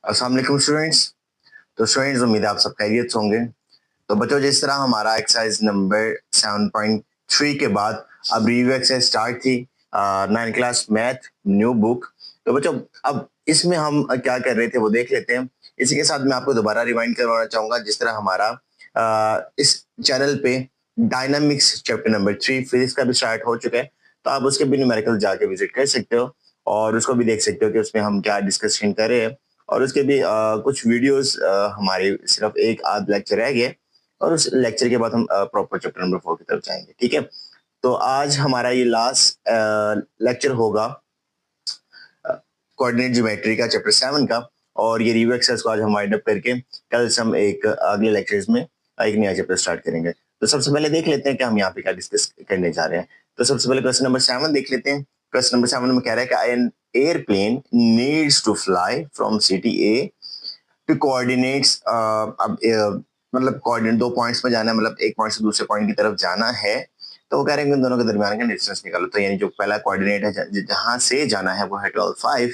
अस्सलाम वालेकुम स्टूडेंट्स। तो स्टूडेंट्स उम्मीद है आप सब खैरियत से होंगे। तो बच्चों जिस तरह हमारा एक्सरसाइज नंबर 7.3 के बाद अब रिव्यू एक्सरसाइज स्टार्ट थी 9 क्लास मैथ न्यू बुक। तो बच्चों अब इसमें हम क्या कर रहे थे वो देख लेते हैं। इसी के साथ मैं आपको दोबारा रिमाइंड करवाना चाहूंगा जिस तरह हमारा इस चैनल पे डायनामिक्स चैप्टर नंबर 3 फिजिक्स का भी स्टार्ट हो चुका है। तो आप उसके भी न्यूमेरिकल जाके विजिट कर सकते हो और उसको भी देख सकते हो कि उसमें हम क्या डिस्कशन कर रहे हैं। और उसके भी कुछ वीडियोस हमारे सिर्फ एक आध लेक्चर रह गए और उस लेक्चर के बाद हम प्रॉपर चैप्टर नंबर 4 की तरफ जाएंगे। ठीक है, तो आज हमारा ये लास्ट लेक्चर होगा कोऑर्डिनेट ज्योमेट्री का चैप्टर 7 का। और ये रिव्यू एक्सरसाइज को आज हम वाइंड अप करके कल से हम एक अगले लेक्चर्स में एक नया चैप्टर स्टार्ट करेंगे। तो सबसे पहले देख लेते हैं कि हम यहाँ पे क्या डिस्कस करने जा रहे हैं। तो सबसे पहले क्वेश्चन नंबर 7 देख लेते हैं। क्वेश्चन नंबर 7 में कह रहा है कि an airplane needs to fly from city A to coordinates. अब मतलब कोऑर्डिनेट दो पॉइंट्स में जाना है, मतलब एक पॉइंट से दूसरे पॉइंट की तरफ जाना है। तो वो कह रहे हैं कि इन दोनों के दरमियान का डिस्टेंस निकालो। तो यानी जो पहला कोऑर्डिनेट है जहां से जाना है वो है 12.5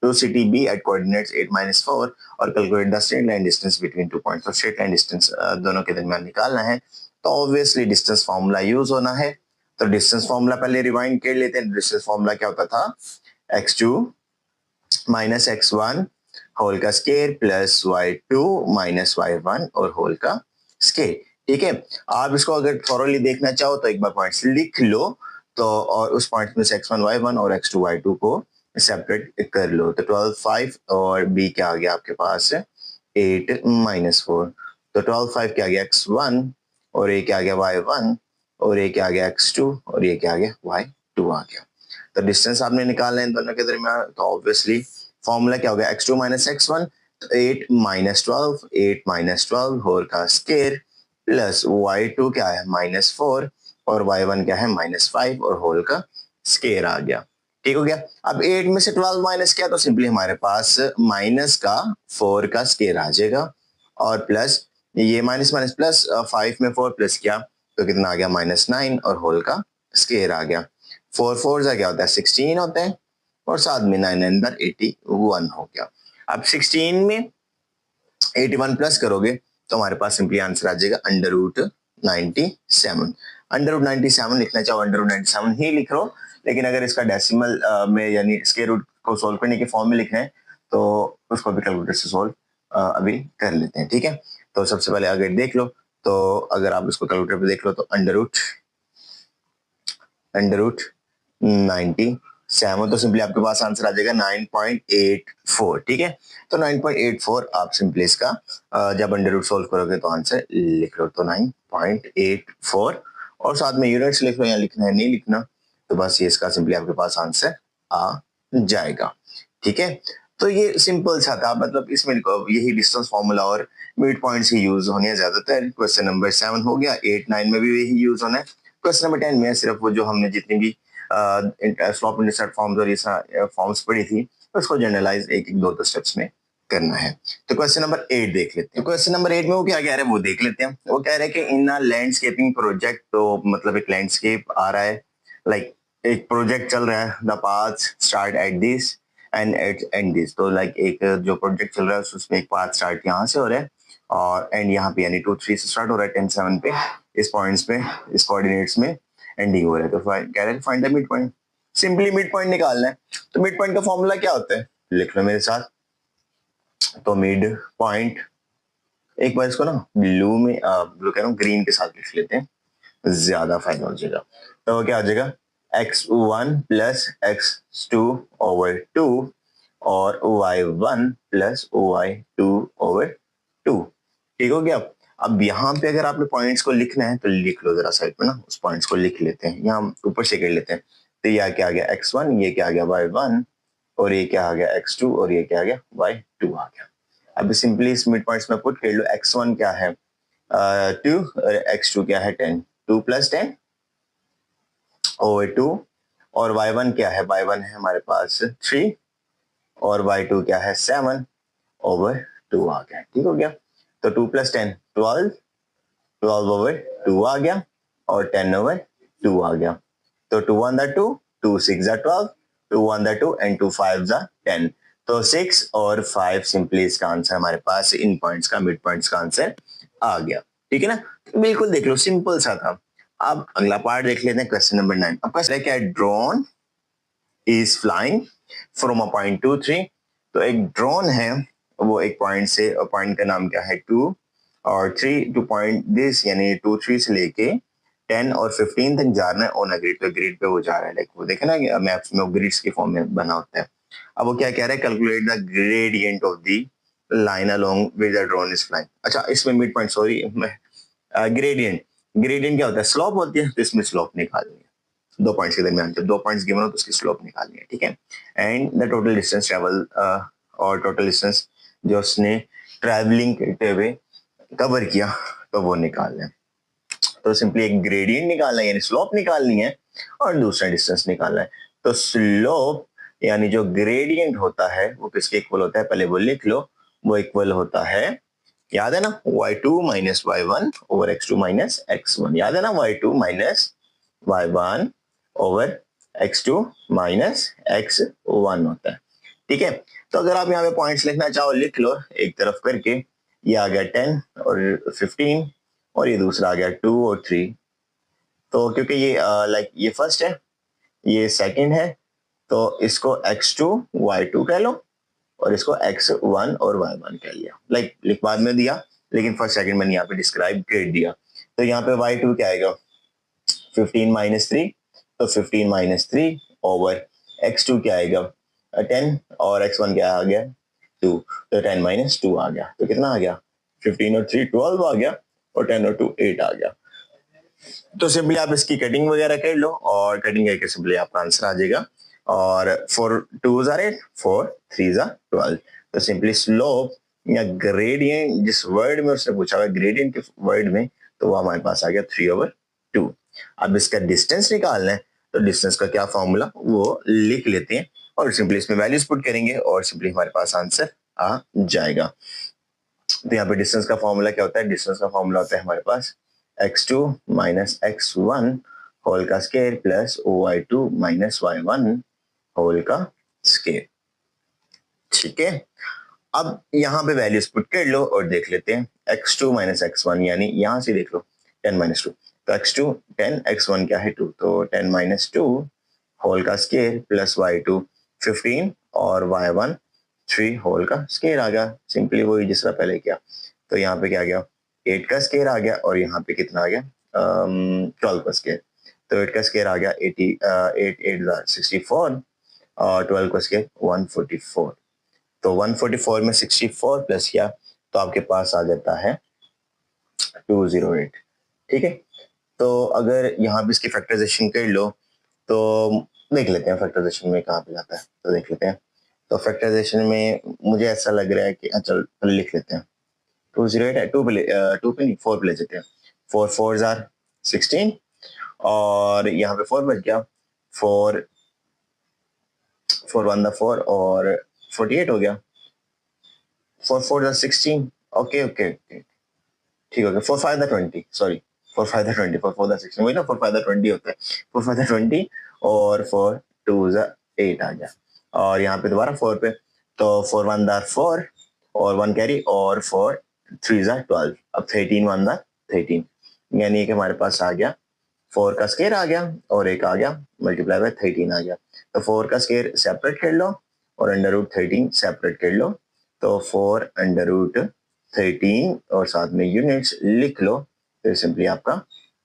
to city B at coordinates 8-4 और calculate the straight line distance between 2 points. तो स्ट्रेट लाइन डिस्टेंस दोनों के दरमियान निकालना है। तो ऑब्वियसली डिस्टेंस फॉर्मूला यूज होना है। तो डिस्टेंस फॉर्मूला पहले रिवाइंड कर लेते हैं। डिस्टेंस फॉर्मूला क्या होता था? x2 माइनस x1 होल का square plus y2 minus y1 और होल का स्केयर। ठीक है, आप इसको अगर थॉरोली देखना चाहो तो एक बार पॉइंट्स लिख लो। तो और उस पॉइंट में से x1 y1 और x2 y2 को सेपरेट कर लो। तो 12 5 और b क्या आ गया आपके पास 8-4। तो 12 5 क्या आ गया x1 और ये क्या आ गया y1 और ये क्या आ गया x2 और ये क्या आ गया y2 आ गया। तो डिस्टेंस आपने निकालना है इन दोनों के दरमियान। तो ऑब्वियसली फॉर्मूला क्या हो गया x2 माइनस x1 8 - 12 होल का स्केयर प्लस y2 क्या है -4 और y1 क्या है -5 और होल का स्केयर आ गया। ठीक हो गया। अब 8 में से 12 माइनस किया तो सिंपली हमारे पास माइनस का 4 का स्केयर आ जाएगा और प्लस ये माइनस माइनस प्लस 5 में 4 प्लस किया तो कितना आ गया -9 और होल का स्केयर आ गया। 4 4 क्या होता है 16 होता है और साथ में 9 अंदर 81 हो गया। अब 16 में 81 प्लस करोगे तो हमारे पास सिंपली आंसर आ जाएगा √97। √97 लिखना चाहो √97 ही लिख लो, लेकिन अगर इसका डेसिमल में यानी स्क्वायर रूट को सोल्व करने के फॉर्म में लिखना है तो उसको भी कैलकुलेटर से सोल्व अभी कर लेते हैं। ठीक है, तो सबसे पहले अगर देख लो तो अगर आप इसको कैलकुलेटर पे देख लो तो √97 तो सिंपली आपके पास आंसर आ जाएगा 9.84। ठीक है, तो 9.84 आप सिंपली इसका जब अंडर रूट सोल्व करोगे तो आंसर लिख लो। तो 9.84 और साथ में यूनिट्स लिख लो, यहाँ लिखना है नहीं लिखना तो बस ये इसका सिंपली आपके पास आंसर आ जाएगा। ठीक है, तो ये सिंपल सा था, मतलब इसमें यही डिस्टेंस फॉर्मूला और मिड पॉइंट्स ही यूज होने हैं ज्यादातर। क्वेश्चन नंबर 7 हो गया, 8 9 में भी यही यूज होना है। क्वेश्चन नंबर 10 में सिर्फ वो जो हमने जितनी भी स्लॉप इंटरसेप्ट फॉर्म्स और ये फॉर्म्स पढ़ी थी उसको जनरलाइज एक एक दो स्टेप्स में करना है। तो क्वेश्चन नंबर 8 देख लेते हैं। तो क्वेश्चन नंबर 8 में वो क्या कह रहे हैं वो देख लेते हैं। वो कह रहे हैं कि इन अ लैंडस्केपिंग प्रोजेक्ट, तो मतलब एक लैंडस्केप आ रहा है, लाइक एक प्रोजेक्ट चल रहा है। The path start at this and at and this. तो लाइक एक जो प्रोजेक्ट चल रहा है उसमें एक पाथ स्टार्ट यहाँ से हो रहा है और एंड यहाँ पे यानी 2 3 से स्टार्ट हो रहा है, 10 7 पे इस पॉइंट्स पे इस कोऑर्डिनेट्स में एंडिंग हो रहा है। तो कह रहे हैं find the mid point. Simply mid point निकालना है। तो मिड पॉइंट का फॉर्मूला क्या होता है लिख लो मेरे साथ। तो मिड पॉइंट एक बार इसको ना ब्लू में ब्लू कह रहा हूँ ग्रीन के साथ लिख लेते हैं, ज्यादा फाइनल हो जाएगा। तो क्या आ जाएगा x1 प्लस x2 ओवर 2 और y1 प्लस y2 ओवर 2। ठीक हो गया। अब यहाँ पे अगर आपने पॉइंट्स को लिखना है तो लिख लो जरा साइड पे ना, उस पॉइंट्स को लिख लेते हैं, यहाँ ऊपर से कर लेते हैं। तो यह क्या आ गया x1, ये क्या आ गया y1 और ये क्या आ गया x2 और ये क्या आ गया y2 आ गया। अब सिंपली इस मिड पॉइंट्स में पुट कर लो। x1 क्या है 2 और x2 क्या है 10, 2 + 10 ओवर 2 और y1 क्या है, y1 है हमारे पास 3 और y2 क्या है 7 ओवर 2 आ गया। ठीक हो गया। तो 2 + 10 12, 12 ओवर 2 आ गया और 10 ओवर 2 आ गया। तो 2 1 2, 2 6 12, 2 1 2 and 2 5 10। तो 6 और 5 सिंपली इसका आंसर हमारे पास इन पॉइंट्स का मिड पॉइंट्स का आंसर आ गया। ठीक है ना, तो बिल्कुल देख लो सिंपल सा था। अब अगला पार्ट देख लेते हैं, क्वेश्चन नंबर 9। अब क्वेश्चन है क्या, drone is flying from a point two 3। तो एक ड्रोन है, वो एक पॉइंट से, पॉइंट का नाम क्या है 2 और 3 टू पॉइंट दिस, यानी 2 3 से लेके 10 और 15 तक जा रहा है ऑन अ ग्रिड पे। ग्रिड पे वो जा रहा है, लाइक वो देखे ना मैप्स में ग्रिड्स के फॉर्म में बना होता है। अब वो क्या कह रहा है, calculate the gradient of the line along with the drone is flying. अच्छा इसमें mid point, sorry, gradient, gradient क्या होता है, स्लोप होती है, तो इसमें स्लोप निकालनी है। 2 पॉइंट्स के दरमियान जब 2 पॉइंट्स गिवन हो तो उसकी स्लोप निकालनी है। ठीक है, and the total distance travel, और टोटल डिस्टेंस जो उसने ट्रैवलिंग करते हुए कवर किया तो वो निकालना है। तो सिंपली एक ग्रेडियंट निकालना है यानी स्लोप निकालनी है, और दूसरा डिस्टेंस निकालना है। तो स्लोप यानी जो ग्रेडियंट होता है वो किसके इक्वल होता है, पहले वो लिख लो। वो इक्वल होता है, याद है ना, y2 minus y1 over x2 minus x1। याद है ना, y2 minus y1 over x2 minus x1 होता है। ठीक है, तो अगर आप यहाँ पे पॉइंट्स लिखना चाहो लिख लो एक तरफ करके। ये आ गया 10 और 15, और ये दूसरा आ गया 2 और 3। तो क्योंकि ये लाइक ये फर्स्ट है, ये सेकंड है, तो इसको x2 y2 कह लो, और इसको x1 और y1 कह लिया। लाइक लिख बाद में दिया, लेकिन फर्स्ट सेकंड मैंने यहाँ पे डिस्क्राइब कर दिया। तो यहाँ पे y2 क्या आएगा, 15 माइनस 3, तो 15 माइनस 3 ओवर x2 क्या आएगा 10, और x1 क्या आ गया 2, तो 10 माइनस 2 आ गया। तो कितना आ गया, 15 और 3 12 आ गया, और 10 और 2 8 आ गया। तो सिंपली आप इसकी कटिंग वगैरह कर लो, और कटिंग करके सिंपली आपका आंसर आ जाएगा। और 4 2s are 8, 4 3s are 12। तो सिंपली स्लोप या ग्रेडियंट जिस वर्ड में उसने पूछा हुआ ग्रेडियंट के वर्ड में, तो वो हमारे पास आ गया 3/2। अब इसका डिस्टेंस निकालना है, तो डिस्टेंस का क्या फॉर्मूला वो लिख लेते हैं, और सिंपली इसमें वैल्यूज पुट करेंगे, और सिंपली हमारे पास आंसर आ जाएगा। तो यहाँ पे डिस्टेंस का फॉर्मूला क्या होता है, डिस्टेंस का फॉर्मूला होता है हमारे पास x2 माइनस x1 होल का square plus y2 minus y1 whole का स्केयर। ठीक है, अब यहाँ पे वैल्यूज पुट कर लो और देख लेते हैं। x2 माइनस x1 यानी यहाँ से देख लो 10 माइनस 2, तो x2 10, x1 क्या है 2, तो 10 माइनस 2 होल का स्केयर प्लस y2 15 और y1 3 होल का स्केयर आ गया। सिंपली वही जिस तरह पहले किया। तो यहाँ पे क्या गया 8 का स्केयर आ गया, और यहाँ पे कितना आ गया 12 का स्केयर। तो 8 का स्केयर आ गया 80, 8 8 64, और 12 का स्केयर 144। तो 144 में 64 प्लस किया तो आपके पास आ जाता है 208। ठीक है, तो अगर यहाँ भी इसकी फैक्टराइजेशन कर लो तो देख लेते हैं फैक्टराइजेशन में कहाँ पे जाता है, तो देख लेते हैं। तो फैक्टराइजेशन में मुझे ऐसा लग रहा है कि चल पहले लिख लेते हैं 208 है, 2 पे नहीं 4 पे ले जाते हैं। 4 4s are 16, और यहाँ पे 4 बच गया, 4 4 1 दा 4 और 48 हो गया। 4 4 दा 16, ओके ओके ओके ठीक हो गया। 4 5 दा 20, सॉरी 4 5 दा 20, 4 4 दा 16, वही ना 4 5 दा 20 होता है। 4 5 दा 20 और 4 2 दा 8 आ गया, और यहाँ पे दोबारा 4 पे, तो 4 1 दा 4 और 1 कैरी, और 4 3 दा 12, अब 13 1 दा 13, यानी कि हमारे पास आ गया 4 का स्केयर आ गया, और एक आ गया मल्टीप्लाई बाय 13 आ गया। तो 4 का स्केयर सेपरेट कर लो, और अंडर रूट 13 सेपरेट कर लो, तो 4 अंडर रूट 13 और साथ में यूनिट्स लिख लो। तो सिंपली आपका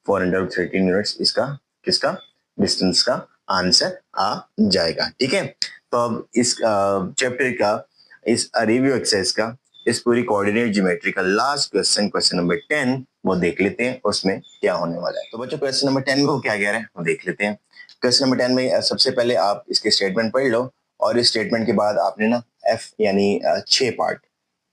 4 अंडर रूट 13 यूनिट्स इसका किसका डिस्टेंस का आंसर आ जाएगा। ठीक है, तो अब इस चैप्टर का इस रिव्यू एक्सरसाइज का इस पूरी कोऑर्डिनेट ज्योमेट्री का लास्ट क्वेश्चन, क्वेश्चन नंबर 10 वो देख लेते हैं उसमें क्या होने वाला है। तो बच्चों क्वेश्चन नंबर 10 में वो क्या कह रहे हैं वो देख लेते हैं। क्वेश्चन नंबर 10 में सबसे पहले आप इसके स्टेटमेंट पढ़ लो, और इस स्टेटमेंट के बाद आपने ना एफ यानी 6 पार्ट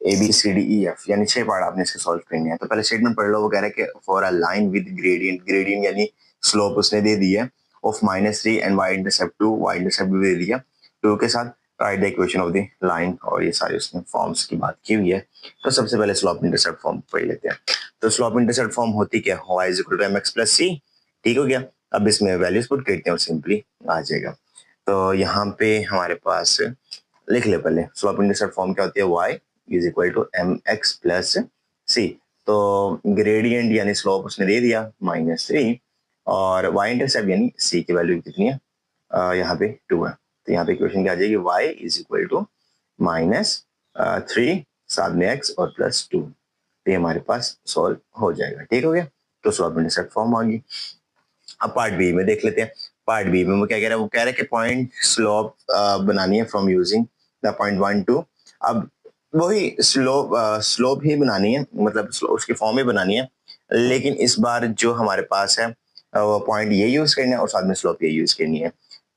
ABCDEF यानी 6 पार्ट आपने इसके सॉल्व करने हैं। तो पहले स्टेटमेंट पढ़ लो। वो कह रहा है कि for a line with gradient, gradient यानी स्लोप उसने दे दी है of -3 and y intercept 2, y intercept भी दे दिया 2 के साथ। Right the equation of the line, और ये सारी उसने फॉर्म्स की बात की हुई है। तो सबसे पहले स्लोप इंटरसेप्ट फॉर्म पढ़ लेते हैं। तो स्लोप इंटरसेप्ट फॉर्म होती क्या, y = mx + c। ठीक हो गया, अब इसमें वैल्यूज पुट करते हैं और सिंपली आ जाएगा। तो यहाँ पे हमारे पास लिख ले पहले। स्लोप इंटरसेप्ट फॉर्म क्या होती है, y is equal to m x plus c. तो ग्रेडियंट यानी स्लोप उसने दे दिया -3 और y इंटरसेप्ट यानी c की वैल्यू कितनी है, यहाँ पे 2 है। तो यहाँ पे इक्वेशन क्या आ जाएगी, y इज इक्वल टू -3 साथ में x और +2। तो ये हमारे पास सॉल्व हो जाएगा। ठीक हो गया, तो स्लोप इंटरसेप्ट फॉर्म आ गई। अब पार्ट बी में देख लेते हैं। पार्ट बी में वो क्या कह रहा है, वो कह रहा है कि पॉइंट स्लोप बनानी है फ्रॉम यूजिंग द पॉइंट 1 2। अब वही स्लोप ही बनानी है, मतलब उसकी फॉर्म ही बनानी है, लेकिन इस बार जो हमारे पास है वो पॉइंट ये यूज करना है और साथ में स्लोप ये यूज करनी है।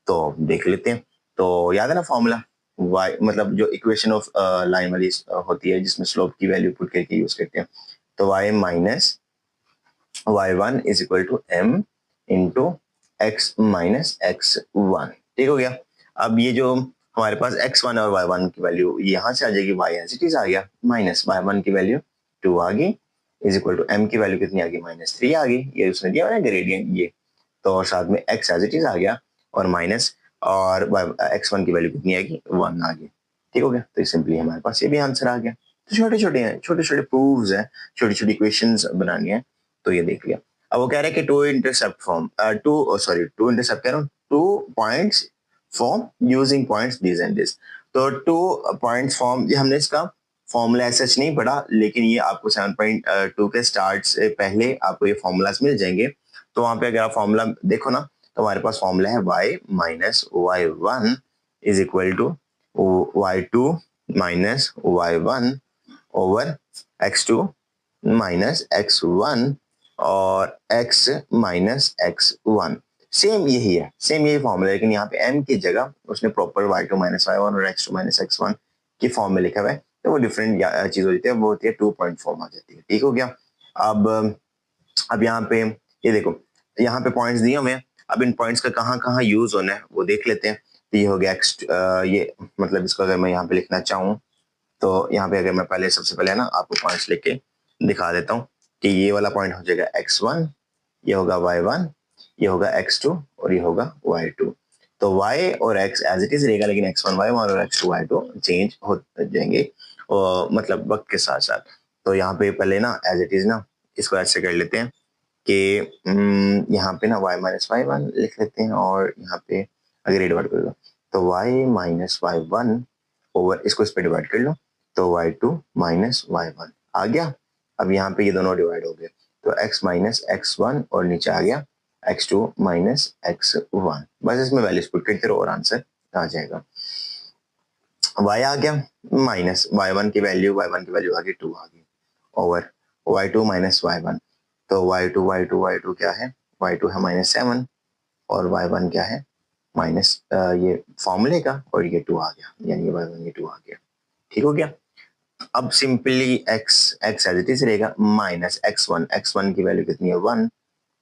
तो देख लेते हैं। तो याद है ना फॉर्मूला, y मतलब जो इक्वेशन ऑफ लाइन वाली होती है जिसमें स्लोप की वैल्यू पुट करके यूज करते हैं। तो y minus y1 is equal to m into x minus x1। ठीक हो गया। अब ये जो हमारे पास x1 और y1 की वैल्यू यहाँ से आ जाएगी, y एज इट इज आ गया, माइनस y1 की वैल्यू 2 आ गई, इज इक्वल टू m की वैल्यू कितनी आ गई, -3 आ गई। ये उसने दिया है ग्रेडियंट ये, तो और साथ में x एज इट इज आ गया और माइनस और x1 की वैल्यू कितनी आएगी, 1 आ गई। ठीक हो गया। तो सिंपली हमारे पास ये भी आंसर आ गया। तो छोटे छोटे प्रूव्स हैं, छोटी छोटी इक्वेशंस बनानी है। तो ये देख लिया। अब वो कह रहे हैं कि two intercept form two intercept कह रहा हूँ, 2 points form using points this and this. तो 2 पॉइंट्स फॉर्म, ये हमने इसका फॉर्मूला ऐसा नहीं पढ़ा, लेकिन ये आपको 7.2 के स्टार्ट से पहले आपको ये फॉर्मूलाज मिल जाएंगे। तो वहां पे अगर आप फॉर्मूला देखो ना, तो हमारे पास फॉर्मूला है y minus y1 is equal to y2 minus y1 over x2 minus x1 और x माइनस x1। सेम यही है, सेम यही फॉर्मूला है, लेकिन यहाँ पे m की जगह उसने प्रॉपर y2 माइनस y1 और x2 माइनस x1 की फॉर्म में लिखा हुआ है। तो वो डिफरेंट चीज हो जाती है, वो होती है 2 पॉइंट फॉर्म आ जाती है। ठीक हो गया। अब यहाँ पे ये देखो, यहाँ पे पॉइंट्स दिए हुए हैं। अब इन पॉइंट्स का कहाँ कहाँ यूज होना है वो देख लेते हैं। तो ये हो गया ये मतलब इसको अगर मैं यहाँ पे लिखना चाहूँ, तो यहाँ पे अगर मैं पहले सबसे पहले ना आपको पॉइंट्स लिख के दिखा देता हूँ कि ये वाला पॉइंट हो जाएगा x1, ये होगा y1, ये होगा x2 और ये होगा y2। तो y और x एज इट इज रहेगा, लेकिन x1 y1 और x2 y2 चेंज हो जाएंगे और मतलब वक्त के साथ साथ। तो यहाँ पे पहले ना एज इट इज ना इसको ऐसे कर लेते हैं कि यहाँ पे ना y माइनस y1 लिख लेते हैं और यहाँ पे अगर ये डिवाइड कर लो तो y माइनस y1 ओवर, इसको इस पे डिवाइड कर लो तो y2 माइनस y1 आ गया। अब यहाँ पे ये दोनों डिवाइड हो गए तो x माइनस x1 और नीचे आ गया x2 माइनस x1। बस इसमें वैल्यूज पुट करते रहो और आंसर आ जाएगा। y आ गया माइनस y1 की वैल्यू आ गई 2 आ गई ओवर y2 माइनस y1। तो y2 क्या है, y2 है -7 और y1 क्या है माइनस ये फॉर्मूले का, और ये 2 आ गया, यानी ये y1 ये 2 आ गया। ठीक हो गया। अब simply x as it is रहेगा माइनस x1 की वैल्यू कितनी है 1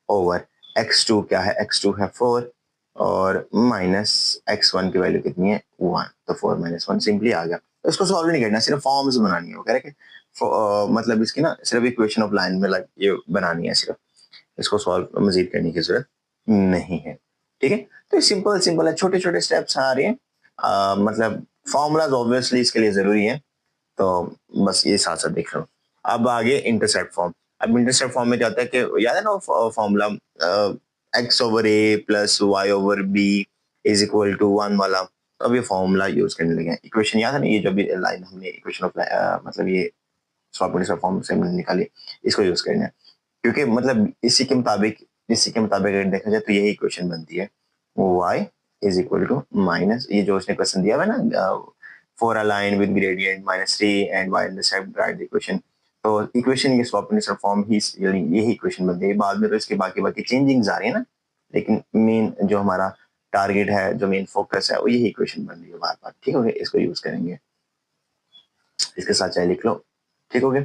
ओवर x2 क्या है, x2 है 4 और माइनस x1 की वैल्यू कितनी है 1। तो 4 माइनस 1 सिंपली आ गया। तो इसको सॉल्व नहीं करना, सिर्फ फॉर्म्स बनानी है। वो कह रहे कि मतलब इसकी ना सिर्फ इक्वेशन ऑफ लाइन में ये बनानी है, सिर्फ इसको सॉल्व मजीद करने की जरूरत नहीं है। ठीक है। तो सिंपल सिंपल है, छोटे छोटे स्टेप्स आ रहे हैं। मतलब फॉर्मूलाज ऑब्वियसली इसके लिए जरूरी है, तो बस ये साथ साथ देख लो। अब आगे इंटरसेप्ट फॉर्म। अब इंटरसेप्ट फॉर्म में क्या होता है कि याद है ना formula x over a plus y over b is equal to 1 वाला। तो अब ये फॉर्मूला यूज करने लगे हैं। इक्वेशन याद है ना, ये जो भी लाइन हमने इक्वेशन ऑफ मतलब ये इंटरसेप्ट फॉर्म से हमने निकाली, इसको यूज करना है, क्योंकि मतलब इसी के मुताबिक अगर देखा जाए तो यही इक्वेशन बनती है, y is equal to minus ये जो उसने क्वेश्चन दिया हुआ है ना, for a line with gradient -3 and y intercept right equation. तो इक्वेशन ये स्वैप इंटरसेप्ट फॉर्म ही यही इक्वेशन बनती है। बाद में तो इसके बाकी बाकी चेंजिंग्स आ रही है ना, लेकिन मेन जो हमारा टारगेट है, जो मेन फोकस है, वो यही इक्वेशन बन रही है बार बार। ठीक हो गया, इसको यूज करेंगे, इसके साथ चाहे लिख लो। ठीक हो गया।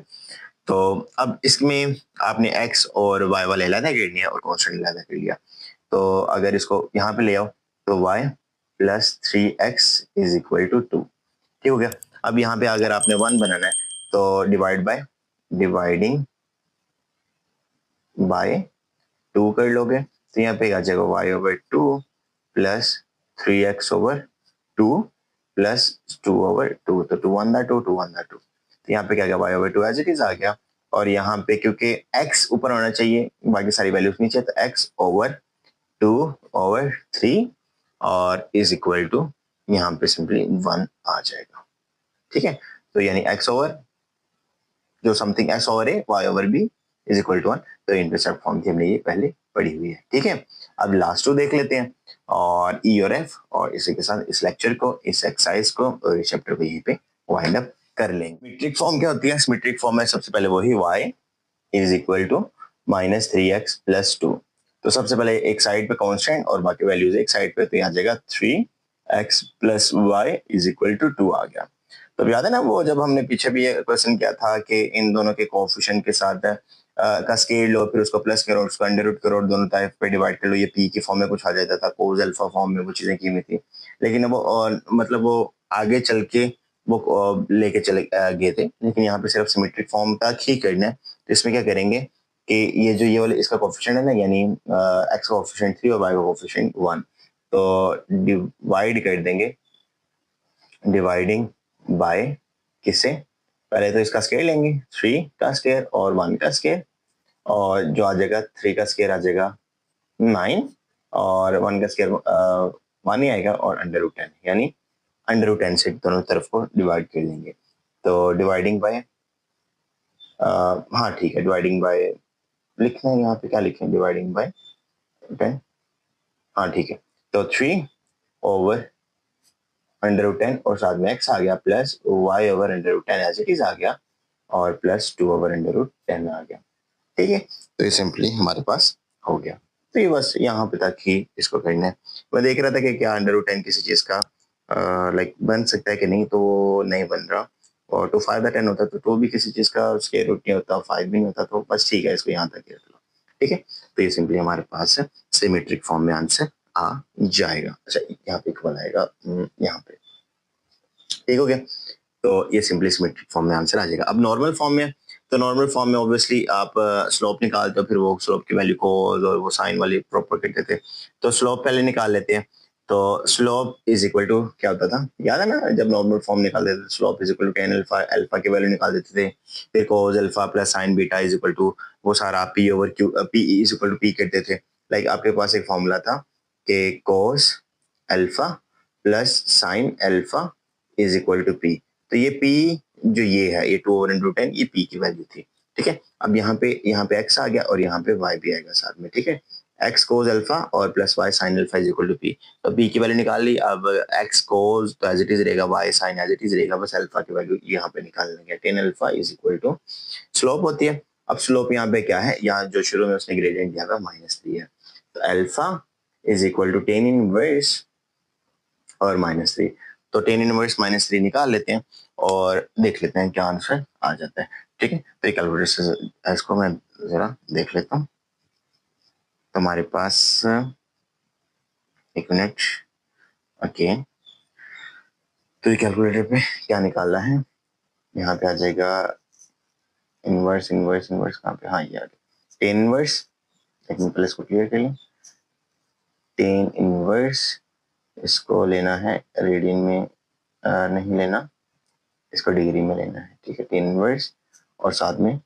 तो अब इसमें आपने x और y वाले अलग कर लिया और कॉन्स्टेंट अलग कर लिया। तो अगर इसको यहाँ पे ले आओ तो y plus 3x is equal to 2। ठीक हो गया। अब यहाँ पे अगर आपने 1 बनाना है तो डिवाइडिंग बाय 2 कर लोगे, तो यहाँ पे आ जाएगा y over 2 plus 3x over 2 plus 2/2, तो 2 1/2, 2 1/2, तो यहाँ पे क्या गया y/2 एज इट इज आ गया। और यहाँ पे क्योंकि x ऊपर होना चाहिए, बाकी सारी वैल्यूज नीचे, तो x/2/3 और इज इक्वल टू यहाँ पे सिंपली 1 आ जाएगा। ठीक है, तो यानी x ओवर जो something s over a y/b is equal to 1, तो इंटरसेप्ट फॉर्म की हमने ये पहले पढ़ी हुई है। ठीक है, अब लास्ट 2 देख लेते हैं और e और f, और इसी के साथ इस लेक्चर को, इस एक्सरसाइज को और इस चैप्टर को यहीं पे वाइंड अप कर लेंगे। सिमेट्रिक फॉर्म क्या होती है? सिमेट्रिक फॉर्म में सबसे पहले वही y is equal to -3x plus 2, तो सबसे पहले एक साइड पे कांस्टेंट और बाकी वैल्यूज एक साइड पे, तो यहाँ आ जाएगा 3x plus y is equal to 2 आ गया। तो याद है ना वो जब हमने पीछे भी ये क्वेश्चन किया था कि इन दोनों के कोएफिशिएंट के साथ का स्केल लो, फिर उसको प्लस करो, उसको अंडर रूट करो, दोनों तरफ पे डिवाइड कर लो, ये पी के फॉर्म में कुछ आ जाता था, कोस अल्फा फॉर्म में वो चीजें की हुई थी। लेकिन अब वो मतलब वो आगे चल के वो लेके चले गए थे, लेकिन यहाँ पे सिर्फ सिमेट्रिक फॉर्म तक ही करना है। तो इसमें क्या करेंगे कि ये वाले इसका कोएफिशिएंट है ना, यानी x का कोएफिशिएंट 3 और y का कोएफिशिएंट 1, तो डिवाइड कर देंगे, डिवाइडिंग बाय किससे? पहले तो इसका स्क्वायर लेंगे, 3 का स्क्वायर और 1 का स्क्वायर, और जो आ जाएगा 3 का स्क्वायर आ जाएगा 9 और 1 का स्क्वायर 1 ही आएगा, और अंडर रूट 10, यानी अंडर रूट 10 से दोनों तरफ को डिवाइड कर लेंगे। तो डिवाइडिंग बाय, हाँ ठीक है, डिवाइडिंग बाय लिखना है, यहाँ पे क्या लिखें, डिवाइडिंग बाय 10, हाँ ठीक है, तो 3 ओवर अंडर रूट 10 और साथ में x आ गया, plus y over under root 10 as it is आ गया, और प्लस 2 ओवर अंडर रूट 10 आ गया। ठीक है, तो ये सिंपली हमारे पास हो गया। तो ये बस यहाँ पे तक ही इसको करना है। मैं देख रहा था कि क्या अंडर रूट 10 किसी चीज का लाइक बन सकता है कि नहीं, तो वो नहीं बन रहा, और 2 5/10 होता तो भी किसी चीज का स्क्वायर रूट नहीं होता, 5 भी नहीं होता, तो बस ठीक है, इसको यहाँ तक ही रख लो। ठीक है, तो ये सिंपली हमारे पास सिमेट्रिक फॉर्म में आंसर आ जाएगा। अच्छा, यहाँ पे इक्वल आएगा, यहाँ पे, ठीक हो गया। तो ये सिंपली सिमेट्रिक फॉर्म में आंसर आ जाएगा। अब नॉर्मल फॉर्म में, तो नॉर्मल फॉर्म में ऑब्वियसली आप स्लोप निकालते हो, फिर वो स्लोप की वैल्यू कोस और वो साइन वाली प्रॉपर करते थे, तो स्लोप पहले निकाल लेते हैं। तो स्लोप इज इक्वल टू क्या होता था, याद है ना, जब नॉर्मल फॉर्म निकाल देते थे, slope is equal to tan alpha, alpha की वैल्यू निकाल देते थे, फिर cos alpha plus sin beta is equal to वो सारा P over Q, P is equal to P करते थे। लाइक आपके पास एक फॉर्मूला था कि cos alpha plus sin alpha is equal to P, तो ये पी जो ये है, ये 2/10, ये पी की वैल्यू थी। ठीक है, अब यहाँ पे एक्स आ गया और यहाँ पे वाई भी आएगा साथ में। ठीक है, एक्स कोस अल्फा और plus Y sin alpha is equal to P, तो पी की वैल्यू निकाल ली। अब एक्स कोस तो एज इट इज रहेगा, Y sin as it is रहेगा, बस अल्फा की वैल्यू यहाँ पे निकाल लेंगे, 10 alpha is equal to slope होती है। अब स्लोप यहाँ पे क्या है, यहाँ जो शुरू में उसने ग्रेडियंट दिया था -3 है, तो alpha is equal to 10 inverse और -3, तो 10 इनवर्स -3 निकाल लेते हैं और देख लेते हैं क्या आंसर आ जाता है। ठीक है, तो कैलकुलेटर से इसको मैं जरा देख लेता हूँ। तो हमारे पास एक मिनट, ओके, तो ये कैलकुलेटर पे क्या निकालना है, यहाँ पे आ जाएगा इनवर्स इनवर्स इनवर्स, कहाँ पे, हाँ ये आ गया 10 इनवर्स। एक मिनट पहले इसको क्लियर कर लें, 10 इनवर्स, इसको लेना है रेडियन में, नहीं लेना, इसको डिग्री में लेना है। ठीक है, 10 इनवर्स और साथ में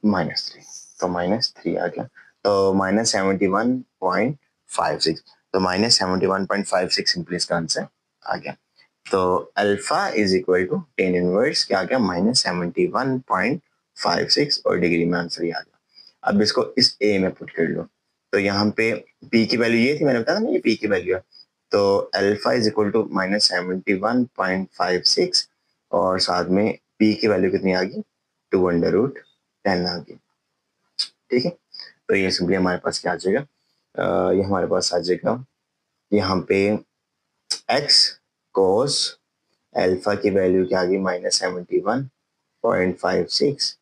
-3, तो -3 आ गया, तो -71.56, तो -71.56 सिंपली इसका आंसर आ गया। तो alpha is equal to 10 inverse क्या आ गया, -71.56, और डिग्री में आंसर ये आ गया। अब इसको इस ए में पुट कर लो, तो यहाँ पे पी की वैल्यू ये थी, मैंने बताया ना ये पी की वैल्यू है, तो अल्फा इज इक्वल टू -71.56 और साथ में पी की वैल्यू कितनी आ गई, 2/10 आ गई। ठीक है, तो ये सिंपली हमारे पास क्या आ जाएगा, ये हमारे पास आ जाएगा यहाँ पे x cos अल्फा की वैल्यू क्या आ गई, -71.56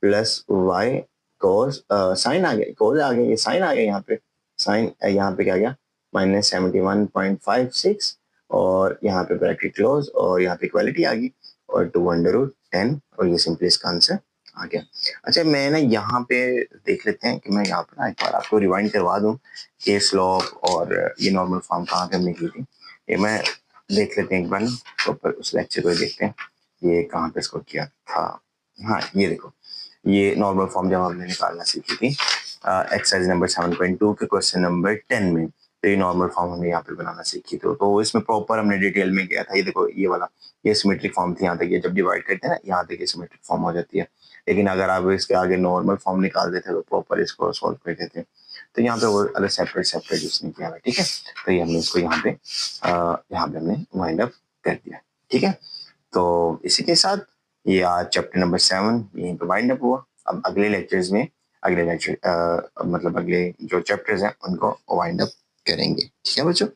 प्लस y cos साइन आ गया, cos आ गया, ये साइन आ गया, यहाँ पे साइन, यहाँ पे क्या गया -71.56 और यहाँ पे ब्रैकेट क्लोज और यहाँ पे इक्वालिटी आ गई और 2/10, और ये सिंपली इसका आंसर आ गया। अच्छा, मैं ना यहाँ पे देख लेते हैं कि मैं यहाँ पे ना एक बार आपको रिवाइंड करवा दूं कि स्लोप और ये नॉर्मल फॉर्म कहाँ पे हमने की थी। ये मैं देख लेते हैं एक बार ना प्रॉपर उस लेक्चर को देखते हैं, ये कहाँ पे इसको किया था। हाँ ये देखो, ये नॉर्मल फॉर्म जब हमने निकालना सीखी थी एक्सरसाइज नंबर 7.2 के क्वेश्चन नंबर 10 में, तो ये नॉर्मल फॉर्म हमने यहाँ पे बनाना सीखी थी, तो इसमें प्रॉपर हमने डिटेल में किया था। ये देखो ये वाला, ये सिमेट्रिक फॉर्म थी, यहाँ तक ये जब डिवाइड करते हैं ना यहाँ तक ये सिमेट्रिक फॉर्म हो जाती है। लेकिन अगर आप इसके आगे नॉर्मल फॉर्म निकाल देते तो प्रॉपर इसको सॉल्व कर देते। तो यहाँ पे वो अलग सेपरेट सेपरेट उसने किया है, ठीक है। तो ये हमने इसको यहाँ पे हमने वाइंड अप कर दिया, ठीक है। तो इसी के साथ ये आज चैप्टर नंबर 7 यहीं पे वाइंड अप हुआ। अब अगले लेक्चर्स में अगले लेक्चर मतलब अगले जो चैप्टर्स हैं उनको वाइंड अप करेंगे, ठीक है बच्चों।